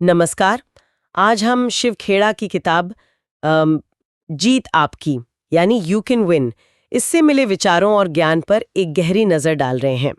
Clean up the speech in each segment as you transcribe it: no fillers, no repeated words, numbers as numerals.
नमस्कार। आज हम शिव खेड़ा की किताब जीत आपकी यानी यू कैन विन इससे मिले विचारों और ज्ञान पर एक गहरी नज़र डाल रहे हैं।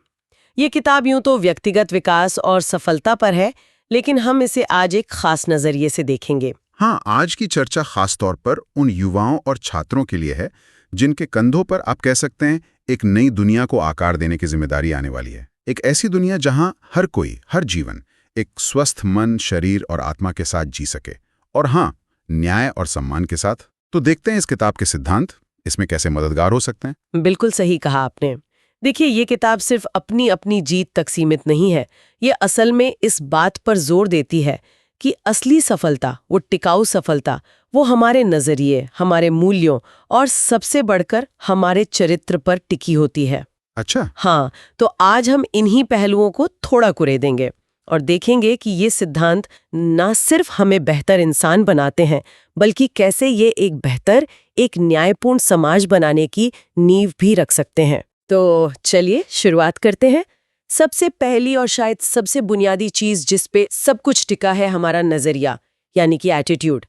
ये किताब यूं तो व्यक्तिगत विकास और सफलता पर है, लेकिन हम इसे आज एक खास नज़रिए से देखेंगे। हाँ, आज की चर्चा खास तौर पर उन युवाओं और छात्रों के लिए है जिनके कंधों पर आप कह सकते हैं एक नई दुनिया को आकार देने की जिम्मेदारी आने वाली है। एक ऐसी दुनिया जहां हर कोई, हर जीवन एक स्वस्थ मन, शरीर और आत्मा के साथ जी सके, और हाँ, न्याय और सम्मान के साथ। तो देखते हैं इस किताब के सिद्धांत इसमें कैसे मददगार हो सकते हैं। बिल्कुल सही कहा आपने। देखिए, ये किताब सिर्फ अपनी अपनी जीत तक सीमित नहीं है। ये असल में इस बात पर जोर देती है कि असली सफलता, वो टिकाऊ सफलता, वो हमारे नजरिए, हमारे मूल्यों और सबसे बढ़कर हमारे चरित्र पर टिकी होती है। अच्छा। हाँ, तो आज हम इन्हीं पहलुओं को थोड़ा कुरेदेंगे और देखेंगे कि ये सिद्धांत न सिर्फ हमें बेहतर इंसान बनाते हैं, बल्कि कैसे ये एक बेहतर, एक न्यायपूर्ण समाज बनाने की नींव भी रख सकते हैं। तो चलिए शुरुआत करते हैं। सबसे पहली और शायद सबसे बुनियादी चीज जिस पे सब कुछ टिका है, हमारा नजरिया, यानी कि एटीट्यूड।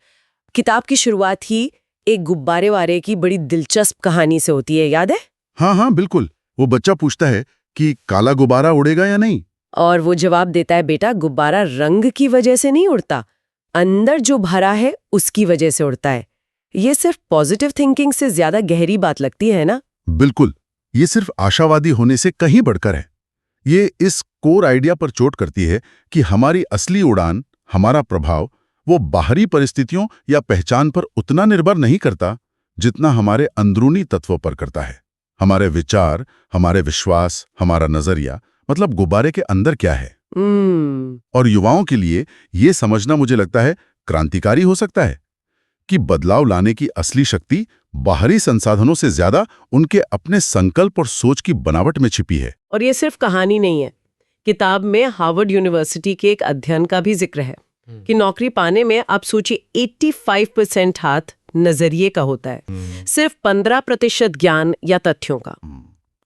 किताब की शुरुआत ही एक गुब्बारे वाले की बड़ी दिलचस्प कहानी से होती है, याद है? हाँ, बिल्कुल। वो बच्चा पूछता है कि काला गुब्बारा उड़ेगा या नहीं, और वो जवाब देता है, बेटा, गुब्बारा रंग की वजह से नहीं उड़ता, अंदर जो भरा है उसकी वजह से उड़ता है। ये सिर्फ पॉजिटिव थिंकिंग से ज्यादा गहरी बात लगती है ना? बिल्कुल। ये सिर्फ आशावादी होने से कहीं बढ़कर है। ये इस कोर आइडिया पर चोट करती है कि हमारी असली उड़ान, हमारा प्रभाव, वो बाहरी परिस्थितियों या पहचान पर उतना निर्भर नहीं करता जितना हमारे अंदरूनी तत्वों पर करता है। हमारे विचार, हमारे विश्वास, हमारा नजरिया, मतलब गुब्बारे के अंदर क्या है। और युवाओं के लिए ये समझना, मुझे लगता है, क्रांतिकारी हो सकता है कि बदलाव लाने की असली शक्ति बाहरी संसाधनों से ज्यादा उनके अपने संकल्प और सोच की बनावट में छिपी है। और ये सिर्फ कहानी नहीं है। किताब में हार्वर्ड यूनिवर्सिटी के एक अध्ययन का भी जिक्र है कि नौकरी पाने में, आप सोचिए, 85% हाथ नजरिए का होता है, सिर्फ 15% ज्ञान या तथ्यों का।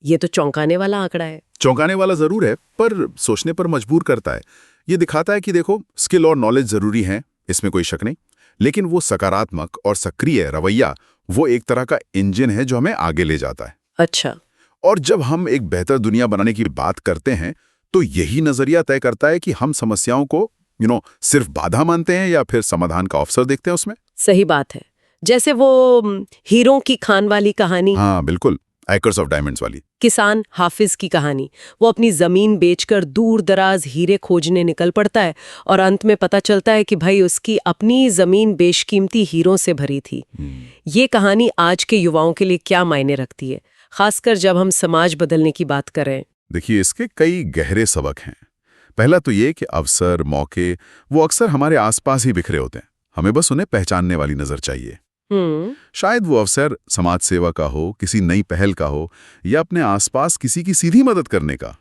ये तो चौंकाने वाला आंकड़ा है। चौंकाने वाला जरूर है, पर सोचने पर मजबूर करता है। ये दिखाता है कि देखो, स्किल और नॉलेज जरूरी है, इसमें कोई शक नहीं, लेकिन वो सकारात्मक और सक्रिय रवैया, वो एक तरह का इंजन है जो हमें आगे ले जाता है। अच्छा। और जब हम एक बेहतर दुनिया बनाने की बात करते हैं, तो यही नजरिया तय करता है कि हम समस्याओं को सिर्फ बाधा मानते हैं या फिर समाधान का अवसर देखते हैं उसमें। सही बात है। जैसे वो हीरों की खान वाली कहानी। हाँ, बिल्कुल। एक्र्स ऑफ डायमंड्स वाली। किसान हाफिज की कहानी। वो अपनी जमीन बेचकर दूर दराज हीरे खोजने निकल पड़ता है और अंत में पता चलता है कि भाई, उसकी अपनी जमीन बेशकीमती हीरों से भरी थी। ये कहानी आज के युवाओं के लिए क्या मायने रखती है, खासकर जब हम समाज बदलने की बात कर रहे हैं? देखिए, इसके कई गहरे सबक हैं। पहला तो ये कि अवसर, मौके, वो अक्सर हमारे आसपास ही बिखरे होते हैं। हमें बस उन्हें पहचानने वाली नजर चाहिए। शायद वो अवसर समाज सेवा का हो, किसी नई पहल का हो, या अपने आसपास किसी की सीधी मदद करने का।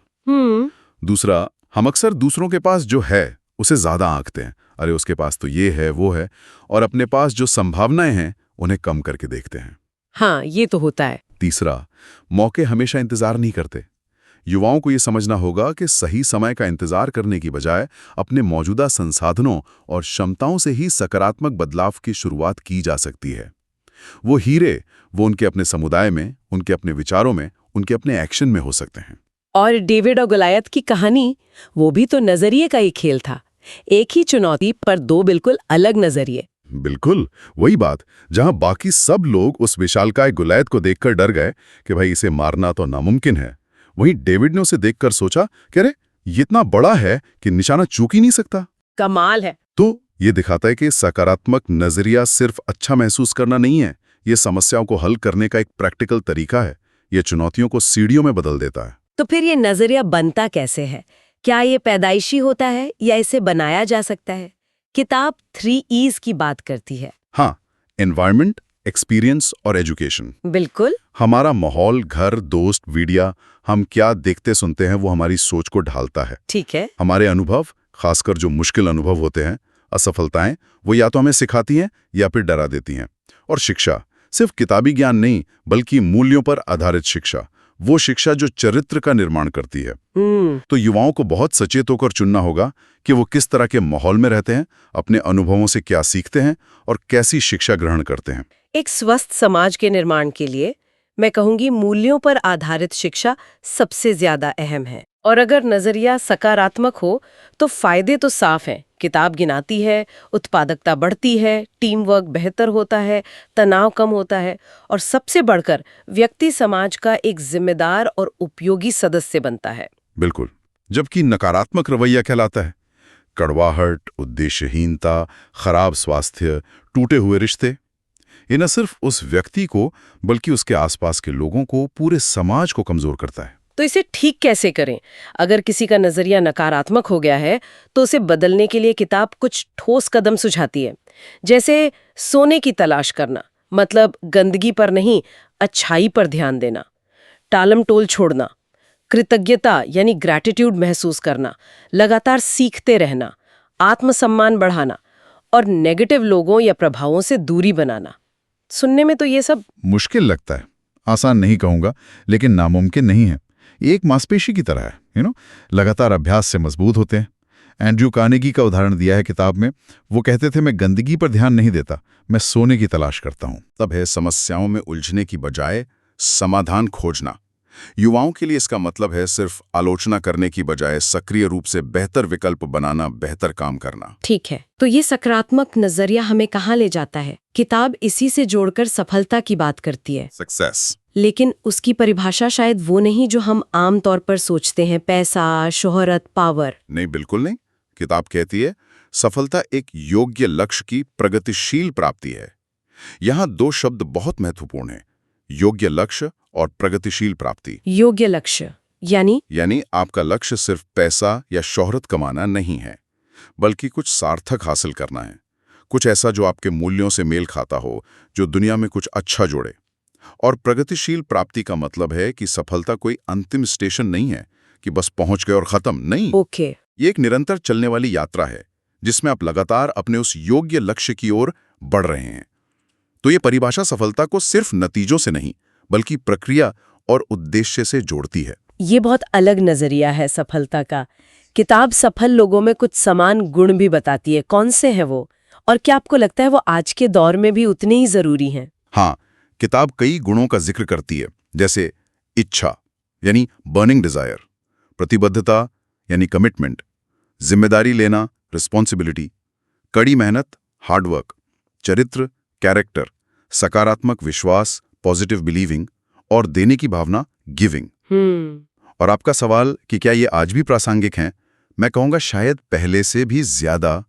दूसरा, हम अक्सर दूसरों के पास जो है उसे ज्यादा आंकते हैं। अरे, उसके पास तो ये है, वो है, और अपने पास जो संभावनाएं हैं उन्हें कम करके देखते हैं। हाँ, ये तो होता है। तीसरा, मौके हमेशा इंतजार नहीं करते। युवाओं को ये समझना होगा कि सही समय का इंतजार करने की बजाय अपने मौजूदा संसाधनों और क्षमताओं से ही सकारात्मक बदलाव की शुरुआत की जा सकती है। वो हीरे, वो उनके अपने समुदाय में, उनके अपने विचारों में, उनके अपने एक्शन में हो सकते हैं। और डेविड और गोलायत की कहानी, वो भी तो नजरिए का ही खेल था। एक ही चुनौती पर दो बिल्कुल अलग नजरिए। बिल्कुल वही बात। जहां बाकी सब लोग उस विशालकाय गुलायत को देखकर डर गए कि भाई, इसे मारना तो नामुमकिन है, वहीं डेविड ने उसे देखकर सोचा कि अरे, ये इतना बड़ा है कि निशाना चूक ही नहीं सकता। कमाल है। तो ये दिखाता है कि सकारात्मक नजरिया सिर्फ अच्छा महसूस करना नहीं है, ये समस्याओं को हल करने का एक प्रैक्टिकल तरीका है। ये चुनौतियों को सीढ़ियों में बदल देता है। तो फिर ये नजरिया बनता कैसे है? क्या ये पैदाइशी होता है या इसे बनाया जा सकता है? किताब 3 E's की बात करती है। हाँ, एनवायरनमेंट, एक्सपीरियंस और एजुकेशन। बिल्कुल। हमारा माहौल, घर, दोस्त, मीडिया, हम क्या देखते सुनते हैं, वो हमारी सोच को ढालता है। ठीक है। हमारे अनुभव, खासकर जो मुश्किल अनुभव होते हैं, असफलताएं, वो या तो हमें सिखाती हैं या फिर डरा देती हैं। और शिक्षा, सिर्फ किताबी ज्ञान नहीं, बल्कि मूल्यों पर आधारित शिक्षा, वो शिक्षा जो चरित्र का निर्माण करती है। तो युवाओं को बहुत सचेत होकर चुनना होगा कि वो किस तरह के माहौल में रहते हैं, अपने अनुभवों से क्या सीखते हैं और कैसी शिक्षा ग्रहण करते हैं। एक स्वस्थ समाज के निर्माण के लिए मैं कहूंगी मूल्यों पर आधारित शिक्षा सबसे ज्यादा अहम है। और अगर नजरिया सकारात्मक हो तो फायदे तो साफ हैं। किताब गिनाती है, उत्पादकता बढ़ती है, टीम वर्क बेहतर होता है, तनाव कम होता है और सबसे बढ़कर व्यक्ति समाज का एक जिम्मेदार और उपयोगी सदस्य बनता है। बिल्कुल। जबकि नकारात्मक रवैया कहलाता है कड़वाहट, उद्देश्यहीनता, खराब स्वास्थ्य, टूटे हुए रिश्ते। ये न सिर्फ उस व्यक्ति को बल्कि उसके आसपास के लोगों को, पूरे समाज को कमजोर करता है। तो इसे ठीक कैसे करें? अगर किसी का नजरिया नकारात्मक हो गया है तो उसे बदलने के लिए किताब कुछ ठोस कदम सुझाती है। जैसे सोने की तलाश करना, मतलब गंदगी पर नहीं, अच्छाई पर ध्यान देना, टालमटोल छोड़ना, कृतज्ञता यानी ग्रैटिट्यूड महसूस करना, लगातार सीखते रहना, आत्मसम्मान बढ़ाना और नेगेटिव लोगों या प्रभावों से दूरी बनाना। सुनने में तो ये सब मुश्किल लगता है, आसान नहीं कहूंगा, लेकिन नामुमकिन नहीं है। ये एक मांसपेशी की तरह है, लगातार अभ्यास से मजबूत होते हैं। एंड्रयू कार्नेगी का उदाहरण दिया है किताब में। वो कहते थे, मैं गंदगी पर ध्यान नहीं देता, मैं सोने की तलाश करता हूं। तब है समस्याओं में उलझने की बजाय समाधान खोजना। युवाओं के लिए इसका मतलब है सिर्फ आलोचना करने की बजाय सक्रिय रूप से बेहतर विकल्प बनाना, बेहतर काम करना। ठीक है, तो ये सकारात्मक नजरिया हमें कहाँ ले जाता है? किताब इसी से जोड़कर सफलता की बात करती है, सक्सेस। लेकिन उसकी परिभाषा शायद वो नहीं जो हम आम तौर पर सोचते हैं, पैसा, शोहरत, पावर। नहीं, बिल्कुल नहीं। किताब कहती है सफलता एक योग्य लक्ष्य की प्रगतिशील प्राप्ति है। यहाँ दो शब्द बहुत महत्वपूर्ण हैं, योग्य लक्ष्य और प्रगतिशील प्राप्ति। योग्य लक्ष्य यानी आपका लक्ष्य सिर्फ पैसा या शोहरत कमाना नहीं है, बल्कि कुछ सार्थक हासिल करना है, कुछ ऐसा जो आपके मूल्यों से मेल खाता हो, जो दुनिया में कुछ अच्छा जोड़े। और प्रगतिशील प्राप्ति का मतलब है कि सफलता कोई अंतिम स्टेशन नहीं है कि बस पहुंच गए और खत्म नहीं। ओके। ये एक निरंतर चलने वाली यात्रा है जिसमें आप लगातार अपने उस योग्य लक्ष्य की ओर बढ़ रहे हैं। तो ये परिभाषा सफलता को सिर्फ नतीजों से नहीं बल्कि प्रक्रिया और उद्देश्य से जोड़ती है। ये बहुत अलग नजरिया है सफलता का। किताब सफल लोगों में कुछ समान गुण भी बताती है। कौन से हैं वो, और क्या आपको लगता है वो आज के दौर में भी उतने ही जरूरी हैं? हाँ, किताब कई गुणों का जिक्र करती है, जैसे इच्छा यानी बर्निंग डिजायर, प्रतिबद्धता यानी कमिटमेंट, जिम्मेदारी लेना रिस्पॉन्सिबिलिटी, कड़ी मेहनत हार्डवर्क, चरित्र कैरेक्टर, सकारात्मक विश्वास पॉजिटिव बिलीविंग और देने की भावना गिविंग। और आपका सवाल कि क्या ये आज भी प्रासंगिक हैं, मैं कहूँगा शायद पहले से भी ज्यादा।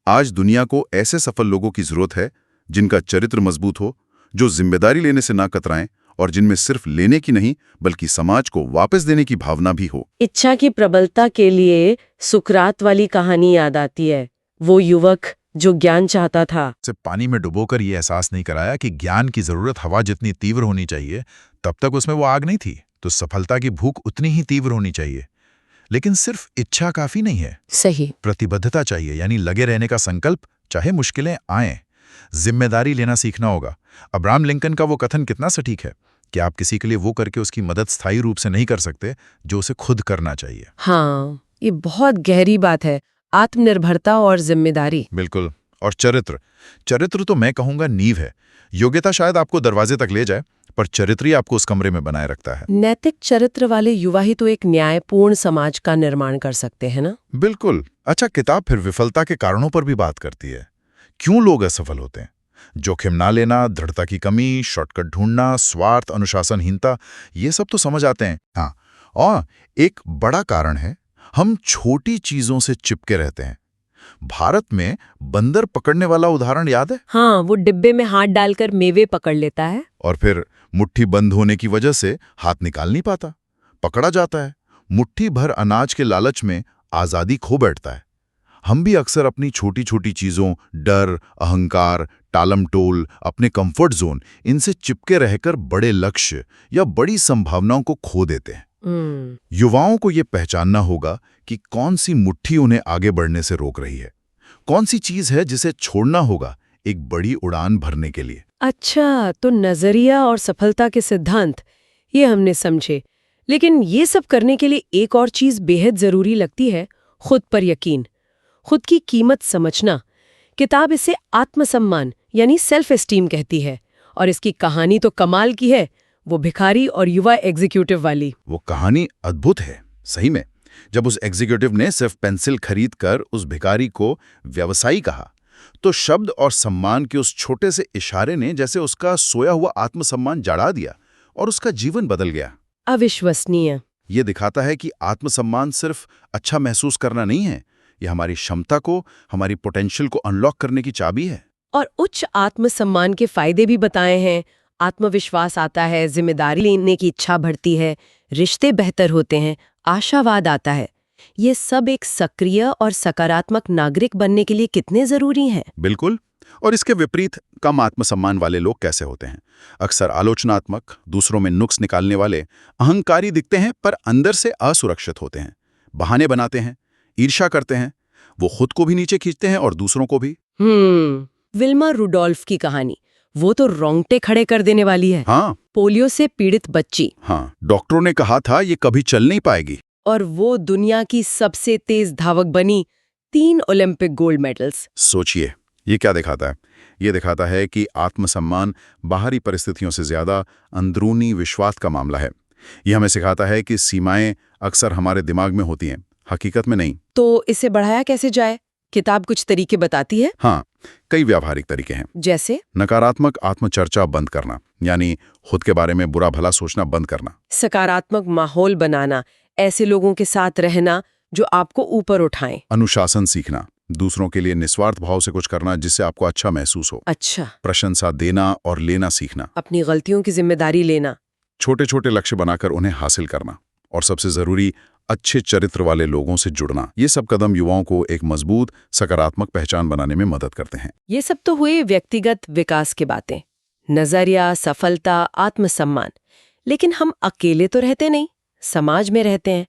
आज दुनिया को ऐसे सफल लोगों की जरूरत है जिनका चरित्र मजबूत हो, जो जिम्मेदारी लेने से ना कतराएं और जिनमें सिर्फ लेने की नहीं बल्कि समाज को वापस देने की भावना भी हो। इच्छा की प्रबलता के लिए सुकरात वाली कहानी याद आती है। वो युवक जो ज्ञान चाहता था, से पानी में डुबोकर ये एहसास नहीं कराया कि ज्ञान की जरूरत हवा जितनी तीव्र होनी चाहिए, तब तक उसमें वो आग नहीं थी। तो सफलता की भूख उतनी ही तीव्र होनी चाहिए, लेकिन सिर्फ इच्छा काफी नहीं है। सही। प्रतिबद्धता चाहिए, यानी लगे रहने का संकल्प, चाहे मुश्किलें आएं। जिम्मेदारी लेना सीखना होगा। अब्राहम लिंकन का वो कथन कितना सटीक है कि आप किसी के लिए वो करके उसकी मदद स्थायी रूप से नहीं कर सकते जो उसे खुद करना चाहिए। हाँ, ये बहुत गहरी बात है, आत्मनिर्भरता और जिम्मेदारी। बिल्कुल। और चरित्र तो मैं कहूंगा नींव है। योग्यता शायद आपको दरवाजे तक ले जाए, पर चरित्र ही आपको उस कमरे में बनाए रखता है। नैतिक चरित्र वाले युवा ही तो एक न्यायपूर्ण समाज का निर्माण कर सकते हैं ना? बिल्कुल। अच्छा, किताब फिर विफलता के कारणों पर भी बात करती है। क्यों लोग असफल होते हैं? जोखिम ना लेना, दृढ़ता की कमी, शॉर्टकट ढूंढना, स्वार्थ, अनुशासनहीनता, ये सब तो समझ आते हैं। हाँ, और एक बड़ा कारण है हम छोटी चीजों से चिपके रहते हैं। भारत में बंदर पकड़ने वाला उदाहरण याद है? हाँ, वो डिब्बे में हाथ डालकर मेवे पकड़ लेता है और फिर मुट्ठी बंद होने की वजह से हाथ निकाल नहीं पाता, पकड़ा जाता है। मुट्ठी भर अनाज के लालच में आजादी खो बैठता है। हम भी अक्सर अपनी छोटी छोटी चीजों, डर, अहंकार, टालमटोल, अपने कंफर्ट जोन, इनसे चिपके रहकर बड़े लक्ष्य या बड़ी संभावनाओं को खो देते हैं। युवाओं को ये पहचानना होगा कि कौन सी मुट्ठी उन्हें आगे बढ़ने से रोक रही है, कौन सी चीज है जिसे छोड़ना होगा एक बड़ी उड़ान भरने के लिए। अच्छा, तो नजरिया और सफलता के सिद्धांत, ये हमने समझे। लेकिन ये सब करने के लिए एक और चीज बेहद जरूरी लगती है, खुद पर यकीन, खुद की कीमत समझना। किताब इसे आत्मसम्मान यानी सेल्फ एस्टीम कहती है, और इसकी कहानी तो कमाल की है, वो भिखारी और युवा एग्जीक्यूटिव वाली। वो कहानी अद्भुत है सही में। जब उस एग्जीक्यूटिव ने सिर्फ पेंसिल खरीद कर उस भिखारी को व्यवसायी कहा, तो शब्द और सम्मान के उस छोटे से इशारे ने जैसे उसका सोया हुआ आत्मसम्मान जगा दिया और उसका जीवन बदल गया। अविश्वसनीय। ये दिखाता है कि आत्मसम्मान सिर्फ अच्छा महसूस करना नहीं है, ये हमारी क्षमता को, हमारी पोटेंशियल को अनलॉक करने की चाबी है। और उच्च आत्मसम्मान के फायदे भी बताए हैं। आत्मविश्वास आता है, जिम्मेदारी लेने की इच्छा बढ़ती है, रिश्ते बेहतर होते हैं, आशावाद आता है। ये सब एक सक्रिय और सकारात्मक नागरिक बनने के लिए कितने जरूरी हैं। बिल्कुल। और इसके विपरीत कम आत्मसम्मान वाले लोग कैसे होते हैं? अक्सर आलोचनात्मक, दूसरों में नुक्स निकालने वाले, अहंकारी दिखते हैं पर अंदर से असुरक्षित होते हैं। बहाने बनाते हैं, ईर्ष्या करते हैं, वो खुद को भी नीचे खींचते हैं और दूसरों को भी। विल्मा रुडोल्फ की कहानी, वो तो रोंगटे खड़े कर देने वाली है। हाँ, पोलियो से पीड़ित बच्ची। हाँ, डॉक्टरों ने कहा था ये कभी चल नहीं पाएगी, और वो दुनिया की सबसे तेज धावक बनी, 3 ओलंपिक गोल्ड मेडल्स। सोचिए ये क्या दिखाता है? ये दिखाता है कि आत्मसम्मान बाहरी परिस्थितियों से ज्यादा अंदरूनी विश्वास का मामला है। ये हमें सिखाता है कि सीमाएं अक्सर हमारे दिमाग में होती हैं, हकीकत में नहीं। तो इसे बढ़ाया कैसे जाए? किताब कुछ तरीके बताती है। हाँ, कई व्यावहारिक तरीके हैं। जैसे नकारात्मक आत्मचर्चा बंद करना, यानी खुद के बारे में बुरा भला सोचना बंद करना। सकारात्मक माहौल बनाना, ऐसे लोगों के साथ रहना जो आपको ऊपर उठाएं। अनुशासन सीखना, दूसरों के लिए निस्वार्थ भाव से कुछ करना जिससे आपको अच्छा महसूस हो। अच्छा। प्रशंसा देना और लेना सीखना। अपनी गलतियों की जिम्मेदारी लेना। छोटे छोटे लक्ष्य बनाकर उन्हें हासिल करना। और सबसे जरूरी, अच्छे चरित्र वाले लोगों से जुड़ना। ये सब कदम युवाओं को एक मजबूत, सकारात्मक पहचान बनाने में मदद करते हैं। ये सब तो हुए व्यक्तिगत विकास की बातें, नजरिया, सफलता, आत्मसम्मान। लेकिन हम अकेले तो रहते नहीं, समाज में रहते हैं,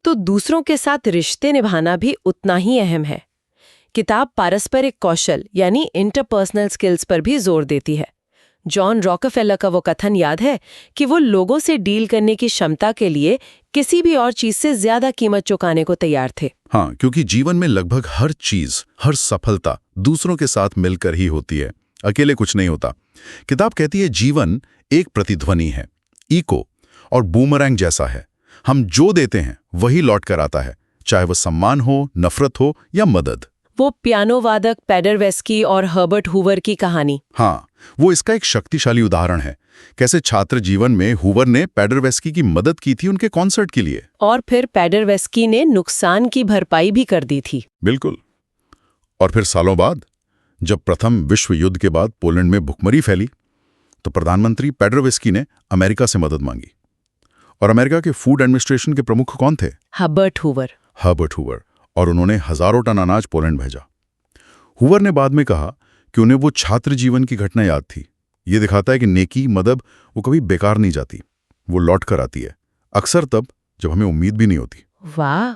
तो दूसरों के साथ रिश्ते निभाना भी उतना ही अहम है। किताब पारस्परिक कौशल यानी इंटरपर्सनल स्किल्स पर भी जोर देती है। जॉन रॉकफेलर का वो कथन याद है कि वो लोगों से डील करने की क्षमता के लिए किसी भी और चीज से ज्यादा कीमत चुकाने को तैयार थे। हाँ, क्योंकि जीवन में लगभग हर चीज, हर सफलता दूसरों के साथ मिलकर ही होती है, अकेले कुछ नहीं होता। किताब कहती है जीवन एक प्रतिध्वनि है, इको और बूमरैंग जैसा है। हम जो देते हैं वही लौट कर आता है, चाहे वो सम्मान हो, नफरत हो या मदद। वो पियानो वादक पैडरवेस्की और हर्बर्ट हूवर की कहानी। हाँ, वो इसका एक शक्तिशाली उदाहरण है। कैसे छात्र जीवन में हूवर ने पैडरवेस्की की मदद की थी उनके कॉन्सर्ट के लिए, और फिर पैडरवेस्की ने नुकसान की भरपाई भी कर दी थी। बिल्कुल। और फिर सालों बाद, जब प्रथम विश्व युद्ध के बाद पोलैंड में भुखमरी फैली, तो प्रधानमंत्री पैडरवेस्की ने अमेरिका से मदद मांगी। और अमेरिका के फूड एडमिनिस्ट्रेशन के प्रमुख कौन थे? Herbert Hoover. और उन्होंने हजारों टन अनाज पोलैंड भेजा। हूवर ने बाद में कहा कि उन्हें वो छात्र जीवन की घटना याद थी। ये दिखाता है कि नेकी, मदद वो कभी बेकार नहीं जाती, वो लौट कर आती है, अक्सर तब जब हमें उम्मीद भी नहीं होती। वाह,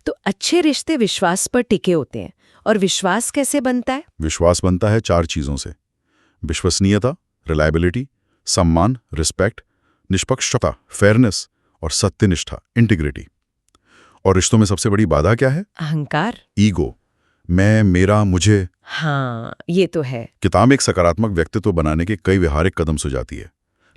तो अच्छे रिश्ते विश्वास पर टिके होते हैं। और विश्वास कैसे बनता है? विश्वास बनता है 4 चीजों से: विश्वसनीयता, रिलायबिलिटी, सम्मान, रिस्पेक्ट, निष्पक्षता, फेयरनेस और सत्यनिष्ठा, इंटीग्रिटी। और रिश्तों में सबसे बड़ी बाधा क्या है? अहंकार, ईगो, मैं, मेरा, मुझे। हाँ, ये तो है। किताब एक सकारात्मक व्यक्तित्व बनाने के कई व्यवहारिक कदम सुझाती है।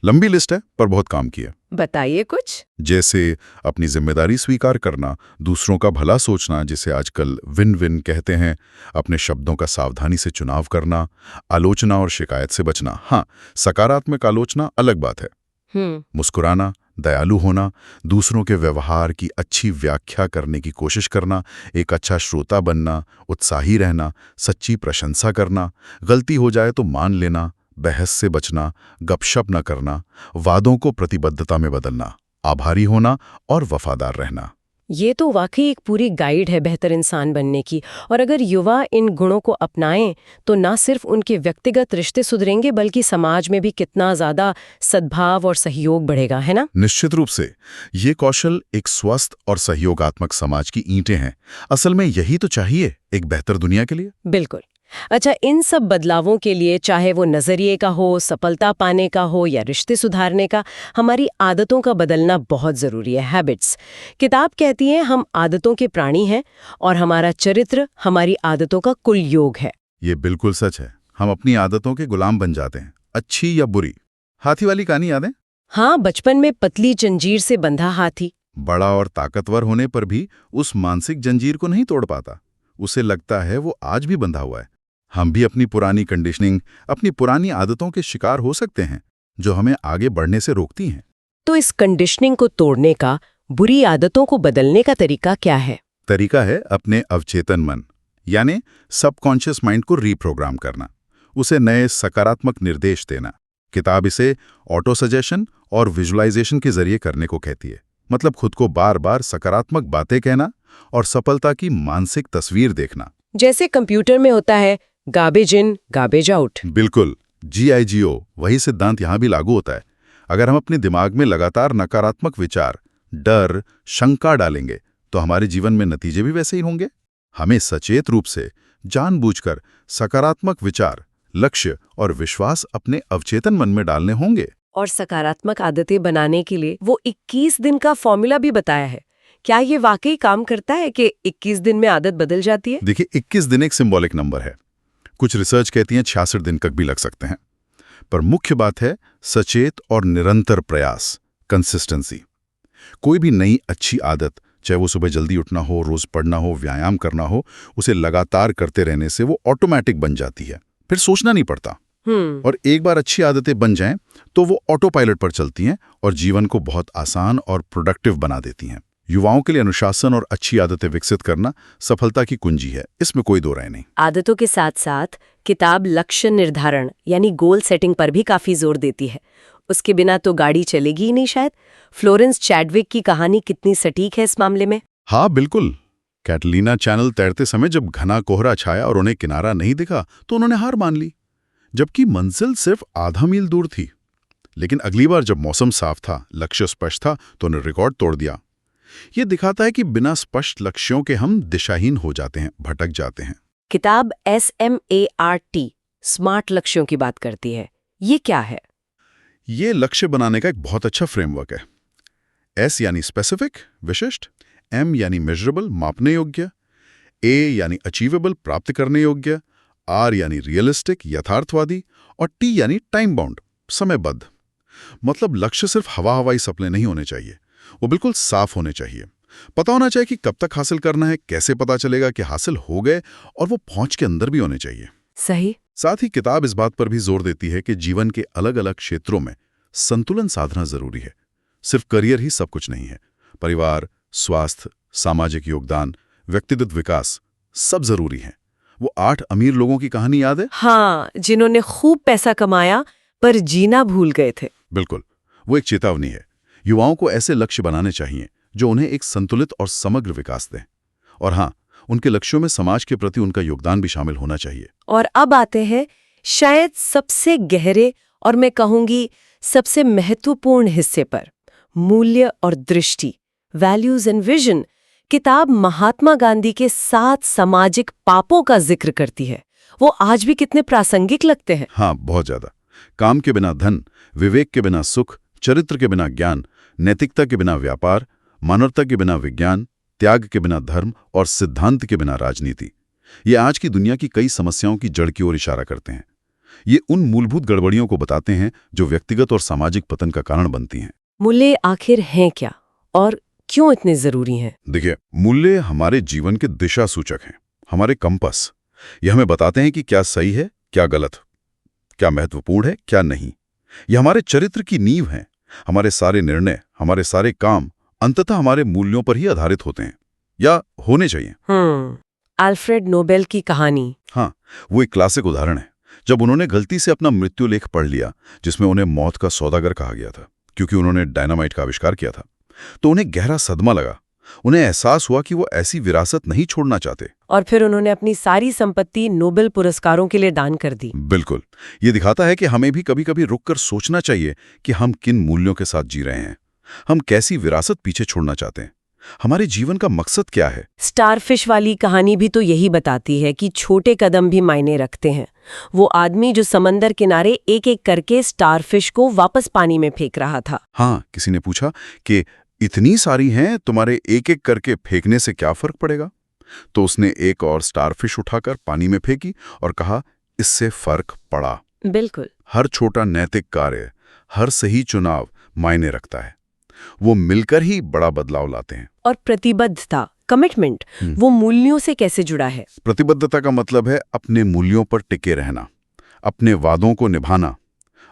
लंबी लिस्ट है पर बहुत काम की है। बताइए कुछ। जैसे अपनी जिम्मेदारी स्वीकार करना, दूसरों का भला सोचना जिसे आजकल विन विन कहते हैं, अपने शब्दों का सावधानी से चुनाव करना, आलोचना और शिकायत से बचना। हाँ, सकारात्मक आलोचना अलग बात है। मुस्कुराना, दयालु होना, दूसरों के व्यवहार की अच्छी व्याख्या करने की कोशिश करना, एक अच्छा श्रोता बनना, उत्साही रहना, सच्ची प्रशंसा करना, गलती हो जाए तो मान लेना, बहस से बचना, गपशप न करना, वादों को प्रतिबद्धता में बदलना, आभारी होना और वफादार रहना। ये तो वाकई एक पूरी गाइड है बेहतर इंसान बनने की। और अगर युवा इन गुणों को अपनाएं तो ना सिर्फ उनके व्यक्तिगत रिश्ते सुधरेंगे बल्कि समाज में भी कितना ज्यादा सद्भाव और सहयोग बढ़ेगा, है ना? निश्चित रूप से। ये कौशल एक स्वस्थ और सहयोगात्मक समाज की ईंटें हैं। असल में यही तो चाहिए एक बेहतर दुनिया के लिए। बिल्कुल। अच्छा, इन सब बदलावों के लिए, चाहे वो नजरिए का हो, सफलता पाने का हो या रिश्ते सुधारने का, हमारी आदतों का बदलना बहुत जरूरी है, हैबिट्स। किताब कहती है हम आदतों के प्राणी हैं और हमारा चरित्र हमारी आदतों का कुल योग है। ये बिल्कुल सच है। हम अपनी आदतों के गुलाम बन जाते हैं, अच्छी या बुरी। हाथी वाली कहानी याद है? हाँ, बचपन में पतली जंजीर से बंधा हाथी। बड़ा और ताकतवर होने पर भी उस मानसिक जंजीर को नहीं तोड़ पाता। उसे लगता है वो आज भी बंधा हुआ है। हम भी अपनी पुरानी कंडीशनिंग, अपनी पुरानी आदतों के शिकार हो सकते हैं, जो हमें आगे बढ़ने से रोकती हैं। तो इस कंडीशनिंग को तोड़ने का, बुरी आदतों को बदलने का तरीका क्या है? तरीका है अपने अवचेतन मन, यानी सबकॉन्शियस माइंड को रीप्रोग्राम करना, उसे नए सकारात्मक निर्देश देना। किताब इसे ऑटो सजेशन और विजुअलाइजेशन के जरिए करने को कहती है। मतलब खुद को बार बार सकारात्मक बातें कहना और सफलता की मानसिक तस्वीर देखना। जैसे कंप्यूटर में होता है गार्बेज इन गार्बेज आउट। बिल्कुल, GIGO, वही सिद्धांत यहाँ भी लागू होता है। अगर हम अपने दिमाग में लगातार नकारात्मक विचार, डर, शंका डालेंगे तो हमारे जीवन में नतीजे भी वैसे ही होंगे। हमें सचेत रूप से, जानबूझकर सकारात्मक विचार, लक्ष्य और विश्वास अपने अवचेतन मन में डालने होंगे। और सकारात्मक आदतें बनाने के लिए वो 21 दिन का फॉर्मूला भी बताया है। क्या ये वाकई काम करता है कि 21 दिन में आदत बदल जाती है? देखिए, 21 दिन एक सिंबॉलिक नंबर है। कुछ रिसर्च कहती हैं 66 दिन तक भी लग सकते हैं। पर मुख्य बात है सचेत और निरंतर प्रयास, कंसिस्टेंसी। कोई भी नई अच्छी आदत, चाहे वो सुबह जल्दी उठना हो, रोज पढ़ना हो, व्यायाम करना हो, उसे लगातार करते रहने से वो ऑटोमेटिक बन जाती है। फिर सोचना नहीं पड़ता। और एक बार अच्छी आदतें बन जाएं तो वो ऑटो पायलट पर चलती हैं और जीवन को बहुत आसान और प्रोडक्टिव बना देती हैं। युवाओं के लिए अनुशासन और अच्छी आदतें विकसित करना सफलता की कुंजी है, इसमें कोई दो राय नहीं। आदतों के साथ साथ किताब लक्ष्य निर्धारण यानी गोल सेटिंग पर भी काफी जोर देती है। उसके बिना तो गाड़ी चलेगी ही नहीं शायद। फ्लोरेंस चैडविक की कहानी कितनी सटीक है इस मामले में। हाँ बिल्कुल। कैटलीना चैनल तैरते समय जब घना कोहरा छाया और उन्हें किनारा नहीं दिखा तो उन्होंने हार मान ली, जबकि मंजिल सिर्फ आधा मील दूर थी। लेकिन अगली बार जब मौसम साफ था, लक्ष्य स्पष्ट था, तो उन्हें रिकॉर्ड तोड़ दिया। ये दिखाता है कि बिना स्पष्ट लक्ष्यों के हम दिशाहीन हो जाते हैं, भटक जाते हैं। किताब SMART, स्मार्ट लक्ष्यों की बात करती है। ये क्या है? ये लक्ष्य बनाने का एक बहुत अच्छा फ्रेमवर्क है। S यानी स्पेसिफिक, विशिष्ट, M यानी मेजरेबल, मापने योग्य, A यानी अचीवेबल, प्राप्त करने योग्य, R यानी रियलिस्टिक, यथार्थवादी, और T यानी टाइम बाउंड, समयबद्ध। मतलब लक्ष्य सिर्फ हवा-हवाई सपने नहीं होने चाहिए, वो बिल्कुल साफ होने चाहिए। पता होना चाहिए कि कब तक हासिल करना है, कैसे पता चलेगा कि हासिल हो गए, और वो पहुंच के अंदर भी होने चाहिए। सही। साथ ही किताब इस बात पर भी जोर देती है कि जीवन के अलग-अलग क्षेत्रों में संतुलन साधना जरूरी है। सिर्फ करियर ही सब कुछ नहीं है। परिवार, स्वास्थ्य, सामाजिक योगदान, व्यक्तिगत विकास, सब जरूरी है। वो 8 अमीर लोगों की कहानी याद है? हाँ, जिन्होंने खूब पैसा कमाया पर जीना भूल गए थे। बिल्कुल, वो एक चेतावनी है। युवाओं को ऐसे लक्ष्य बनाने चाहिए जो उन्हें एक संतुलित और समग्र विकास दें। और हाँ, उनके लक्ष्यों में समाज के प्रति उनका योगदान भी शामिल होना चाहिए। और अब आते हैं शायद सबसे गहरे और मैं कहूंगी सबसे महत्वपूर्ण हिस्से पर, मूल्य और दृष्टि, वैल्यूज एंड विजन। किताब महात्मा गांधी के 7 सामाजिक पापों का जिक्र करती है। वो आज भी कितने प्रासंगिक लगते हैं। हाँ, बहुत ज्यादा। काम के बिना धन, विवेक के बिना सुख, चरित्र के बिना ज्ञान, नैतिकता के बिना व्यापार, मानवता के बिना विज्ञान, त्याग के बिना धर्म और सिद्धांत के बिना राजनीति। ये आज की दुनिया की कई समस्याओं की जड़ की ओर इशारा करते हैं। ये उन मूलभूत गड़बड़ियों को बताते हैं जो व्यक्तिगत और सामाजिक पतन का कारण बनती हैं। मूल्य आखिर हैं क्या और क्यों इतने जरूरी हैं? देखिए, मूल्य हमारे जीवन के दिशा सूचक हैं, हमारे कंपस। ये हमें बताते हैं कि क्या सही है, क्या गलत, क्या महत्वपूर्ण है, क्या नहीं। ये हमारे चरित्र की नींव हैं। हमारे सारे निर्णय, हमारे सारे काम अंततः हमारे मूल्यों पर ही आधारित होते हैं, या होने चाहिए। अल्फ्रेड नोबेल की कहानी। हाँ, वो एक क्लासिक उदाहरण है। जब उन्होंने गलती से अपना मृत्यु लेख पढ़ लिया, जिसमें उन्हें मौत का सौदागर कहा गया था क्योंकि उन्होंने डायनामाइट का आविष्कार किया था, तो उन्हें गहरा सदमा लगा। उन्हें एहसास हुआ कि वो ऐसी विरासत नहीं छोड़ना चाहते। और फिर उन्होंने अपनी सारी संपत्ति नोबेल पुरस्कारों के लिए दान कर दी। बिल्कुल। ये दिखाता है कि हमें भी कभी-कभी रुककर सोचना चाहिए कि हम किन मूल्यों के साथ जी रहे हैं, हम कैसी विरासत पीछे छोड़ना चाहते हैं। हमारे जीवन का मकसद क्या है? स्टारफिश वाली कहानी भी तो यही बताती है कि छोटे कदम भी मायने रखते हैं। वो आदमी जो समंदर किनारे एक एक करके स्टारफिश को वापस पानी में फेंक रहा था। हाँ, किसी ने पूछा कि इतनी सारी हैं, तुम्हारे एक एक करके फेंकने से क्या फर्क पड़ेगा? तो उसने एक और स्टारफिश उठाकर पानी में फेंकी और कहा, इससे फर्क पड़ा। बिल्कुल। हर छोटा नैतिक कार्य, हर सही चुनाव मायने रखता है। वो मिलकर ही बड़ा बदलाव लाते हैं। और प्रतिबद्धता, कमिटमेंट, वो मूल्यों से कैसे जुड़ा है? प्रतिबद्धता का मतलब है अपने मूल्यों पर टिके रहना, अपने वादों को निभाना,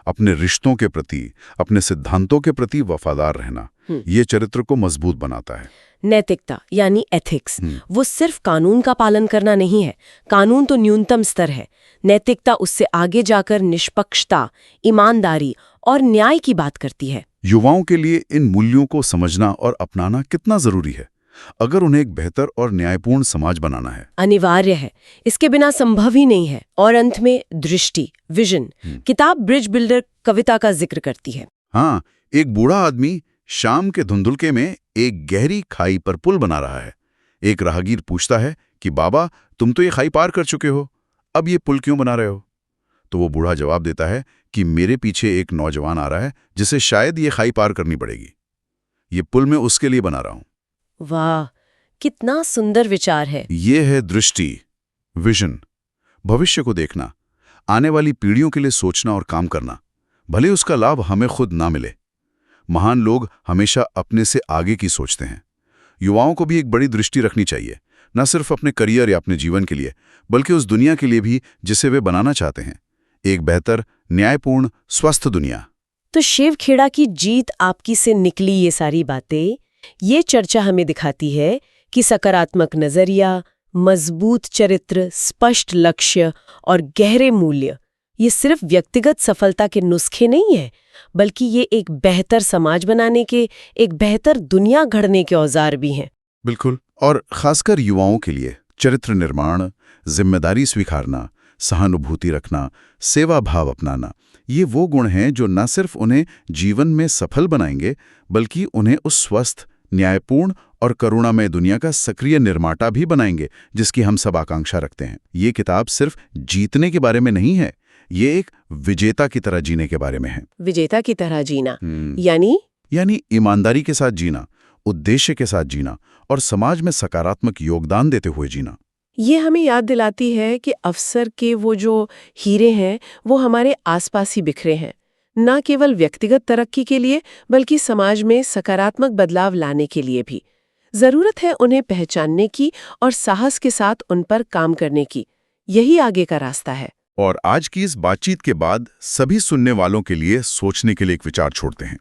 अपने रिश्तों के प्रति, अपने सिद्धांतों के प्रति वफादार रहना। ये चरित्र को मजबूत बनाता है। नैतिकता यानी एथिक्स, वो सिर्फ कानून का पालन करना नहीं है। कानून तो न्यूनतम स्तर है। नैतिकता उससे आगे जाकर निष्पक्षता, ईमानदारी और न्याय की बात करती है। युवाओं के लिए इन मूल्यों को समझना और अपनाना कितना जरूरी है, अगर उन्हें एक बेहतर और न्यायपूर्ण समाज बनाना है। अनिवार्य है, इसके बिना संभव ही नहीं है। और अंत में दृष्टि, विजन। किताब ब्रिज बिल्डर कविता का जिक्र करती है। हाँ, एक बूढ़ा आदमी शाम के धुंधुलके में एक गहरी खाई पर पुल बना रहा है। एक राहगीर पूछता है कि बाबा, तुम तो ये खाई पार कर चुके हो, अब ये पुल क्यों बना रहे हो? तो वो बूढ़ा जवाब देता है कि मेरे पीछे एक नौजवान आ रहा है जिसे शायद ये खाई पार करनी पड़ेगी। ये पुल मैं उसके लिए बना रहा हूं। वाह, कितना सुंदर विचार है। ये है दृष्टि, विजन, भविष्य को देखना, आने वाली पीढ़ियों के लिए सोचना और काम करना, भले उसका लाभ हमें खुद ना मिले। महान लोग हमेशा अपने से आगे की सोचते हैं। युवाओं को भी एक बड़ी दृष्टि रखनी चाहिए, न सिर्फ अपने करियर या अपने जीवन के लिए, बल्कि उस दुनिया के लिए भी जिसे वे बनाना चाहते हैं। एक बेहतर, न्यायपूर्ण, स्वस्थ दुनिया। तो शिव खेड़ा की जीत आपकी से निकली ये सारी बातें, ये चर्चा हमें दिखाती है कि सकारात्मक नजरिया, मजबूत चरित्र, स्पष्ट लक्ष्य और गहरे मूल्य ये सिर्फ व्यक्तिगत सफलता के नुस्खे नहीं है, बल्कि ये एक बेहतर समाज बनाने के, एक बेहतर दुनिया गढ़ने के औजार भी हैं। बिल्कुल, और खासकर युवाओं के लिए चरित्र निर्माण, जिम्मेदारी स्वीकारना, सहानुभूति रखना, सेवा भाव अपनाना, ये वो गुण हैं जो न सिर्फ उन्हें जीवन में सफल बनाएंगे, बल्कि उन्हें उस स्वस्थ, न्यायपूर्ण और करुणामय दुनिया का सक्रिय निर्माता भी बनाएंगे जिसकी हम सब आकांक्षा रखते हैं। ये किताब सिर्फ जीतने के बारे में नहीं है, ये एक विजेता की तरह जीने के बारे में है। विजेता की तरह जीना यानी ईमानदारी के साथ जीना, उद्देश्य के साथ जीना और समाज में सकारात्मक योगदान देते हुए जीना। ये हमें याद दिलाती है कि अवसर के वो जो हीरे हैं वो हमारे आसपास ही बिखरे हैं, न केवल व्यक्तिगत तरक्की के लिए बल्कि समाज में सकारात्मक बदलाव लाने के लिए भी। जरूरत है उन्हें पहचानने की और साहस के साथ उन पर काम करने की। यही आगे का रास्ता है। और आज की इस बातचीत के बाद सभी सुनने वालों के लिए सोचने के लिए एक विचार छोड़ते हैं।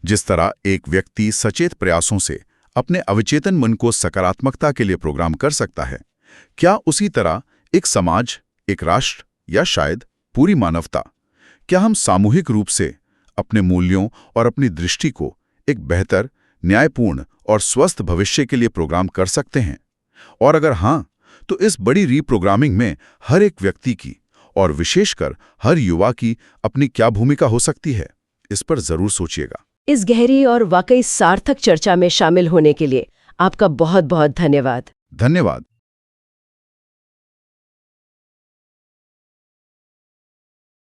जिस तरह एक व्यक्ति सचेत प्रयासों से अपने अवचेतन मन को सकारात्मकता के लिए प्रोग्राम कर सकता है, क्या उसी तरह एक समाज, एक राष्ट्र या शायद पूरी मानवता, क्या हम सामूहिक रूप से अपने मूल्यों और अपनी दृष्टि को एक बेहतर, न्यायपूर्ण और स्वस्थ भविष्य के लिए प्रोग्राम कर सकते हैं? और अगर हाँ, तो इस बड़ी रीप्रोग्रामिंग में हर एक व्यक्ति की और विशेषकर हर युवा की अपनी क्या भूमिका हो सकती है? इस पर जरूर सोचिएगा। इस गहरी और वाकई सार्थक चर्चा में शामिल होने के लिए आपका बहुत बहुत धन्यवाद। धन्यवाद।